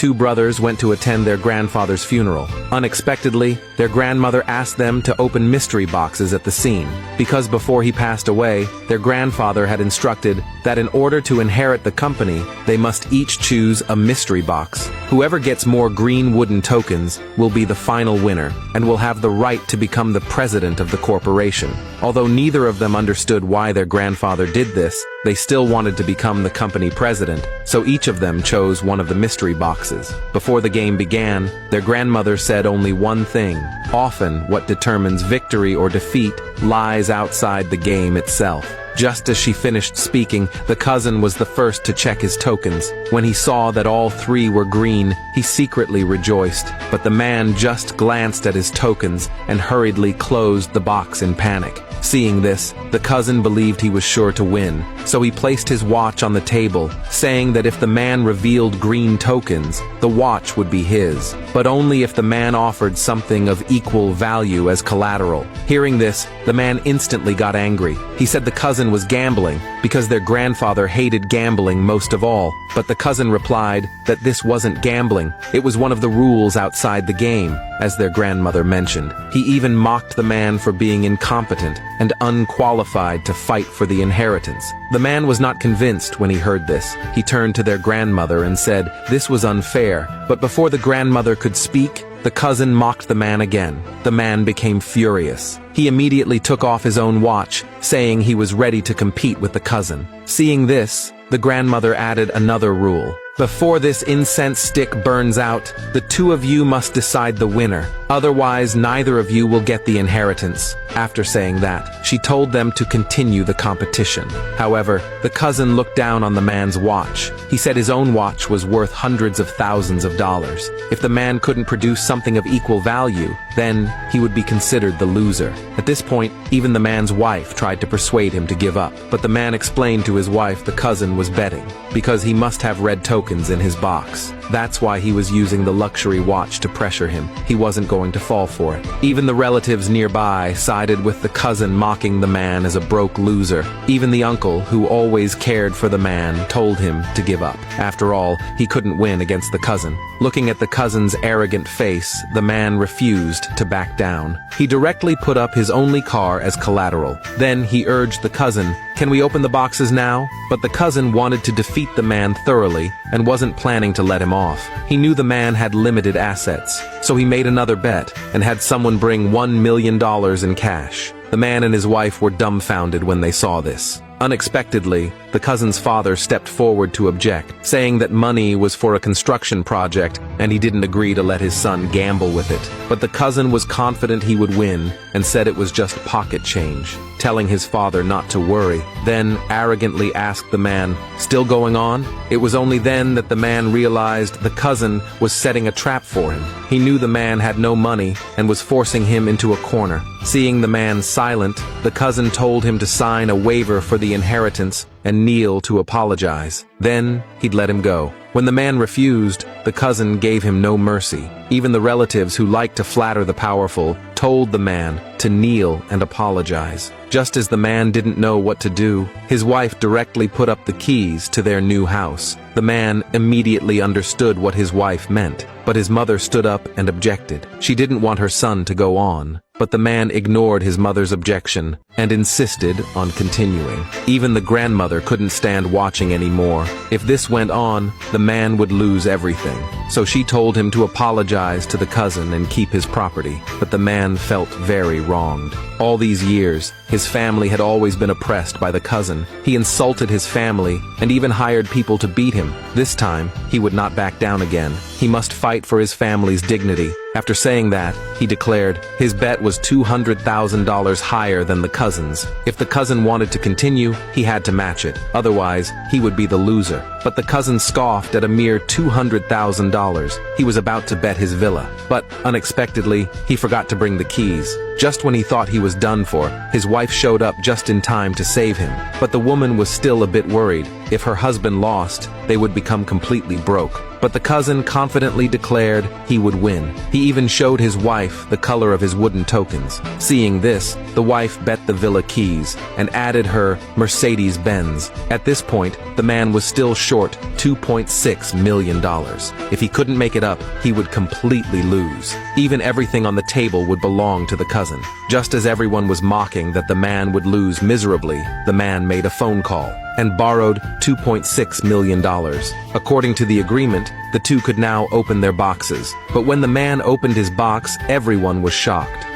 two brothers went to attend their grandfather's funeral. Unexpectedly, their grandmother asked them to open mystery boxes at the scene, because before he passed away, their grandfather had instructed that in order to inherit the company, they must each choose a mystery box. Whoever gets more green wooden tokens will be the final winner and will have the right to become the president of the corporation. Although neither of them understood why their grandfather did this, they still wanted to become the company president, so each of them chose one of the mystery boxes. Before the game began, their grandmother said only one thing: often what determines victory or defeat lies outside the game itself. Just as she finished speaking, the cousin was the first to check his tokens. When he saw that all three were green, he secretly rejoiced, but the man just glanced at his tokens and hurriedly closed the box in panic. Seeing this, the cousin believed he was sure to win, so he placed his watch on the table, saying that if the man revealed green tokens, the watch would be his, but only if the man offered something of equal value as collateral. Hearing this, the man instantly got angry. He said the cousin was gambling, because their grandfather hated gambling most of all, but the cousin replied that this wasn't gambling, it was one of the rules outside the game, as their grandmother mentioned. He even mocked the man for being incompetent and unqualified to fight for the inheritance. The man was not convinced when he heard this. He turned to their grandmother and said this was unfair, but before the grandmother could speak, the cousin mocked the man again. The man became furious. He immediately took off his own watch, saying he was ready to compete with the cousin. Seeing this, the grandmother added another rule. Before this incense stick burns out, the two of you must decide the winner. Otherwise, neither of you will get the inheritance. After saying that, she told them to continue the competition. However, the cousin looked down on the man's watch. He said his own watch was worth hundreds of thousands of dollars. If the man couldn't produce something of equal value, then he would be considered the loser. At this point, even the man's wife tried to persuade him to give up, but the man explained to his wife the cousin was betting, because he must have red tokens in his box. That's why he was using the luxury watch to pressure him. He wasn't going to fall for it. Even the relatives nearby sided with the cousin, mocking the man as a broke loser. Even the uncle, who always cared for the man, told him to give up. After all, he couldn't win against the cousin. Looking at the cousin's arrogant face, the man refused to back down. He directly put up his only car as collateral. Then he urged the cousin, "Can we open the boxes now?" But the cousin wanted to defeat the man thoroughly and wasn't planning to let him off. He knew the man had limited assets, so he made another bet and had someone bring $1 million in cash. The man and his wife were dumbfounded when they saw this. Unexpectedly, the cousin's father stepped forward to object, saying that money was for a construction project and he didn't agree to let his son gamble with it. But the cousin was confident he would win and said it was just pocket change, telling his father not to worry. Then arrogantly asked the man, "Still going on?" It was only then that the man realized the cousin was setting a trap for him. He knew the man had no money and was forcing him into a corner. Seeing the man silent, the cousin told him to sign a waiver for the inheritance and kneel to apologize. Then he'd let him go. When the man refused, the cousin gave him no mercy. Even the relatives who liked to flatter the powerful told the man to kneel and apologize. Just as the man didn't know what to do, his wife directly put up the keys to their new house. The man immediately understood what his wife meant, but his mother stood up and objected. She didn't want her son to go on, but the man ignored his mother's objection and insisted on continuing. Even the grandmother couldn't stand watching anymore. If this went on, the man would lose everything. So she told him to apologize to the cousin and keep his property, but the man felt very wronged. All these years, his family had always been oppressed by the cousin. He insulted his family and even hired people to beat him. This time, he would not back down again. He must fight for his family's dignity. After saying that, he declared his bet was $200,000 higher than the cousin's. If the cousin wanted to continue, he had to match it. Otherwise, he would be the loser. But the cousin scoffed at a mere $200,000. He was about to bet his villa. But unexpectedly, he forgot to bring the keys. Just when he thought he was done for, his wife showed up just in time to save him. But the woman was still a bit worried. If her husband lost, they would become completely broke. but the cousin confidently declared he would win. He even showed his wife the color of his wooden tokens. Seeing this, the wife bet the villa keys and added her Mercedes-Benz. At this point, the man was still short $2.6 million. If he couldn't make it up, he would completely lose. Even everything on the table would belong to the cousin. Just as everyone was mocking that the man would lose miserably, the man made a phone call and borrowed $2.6 million. According to the agreement, the two could now open their boxes. But when the man opened his box, everyone was shocked.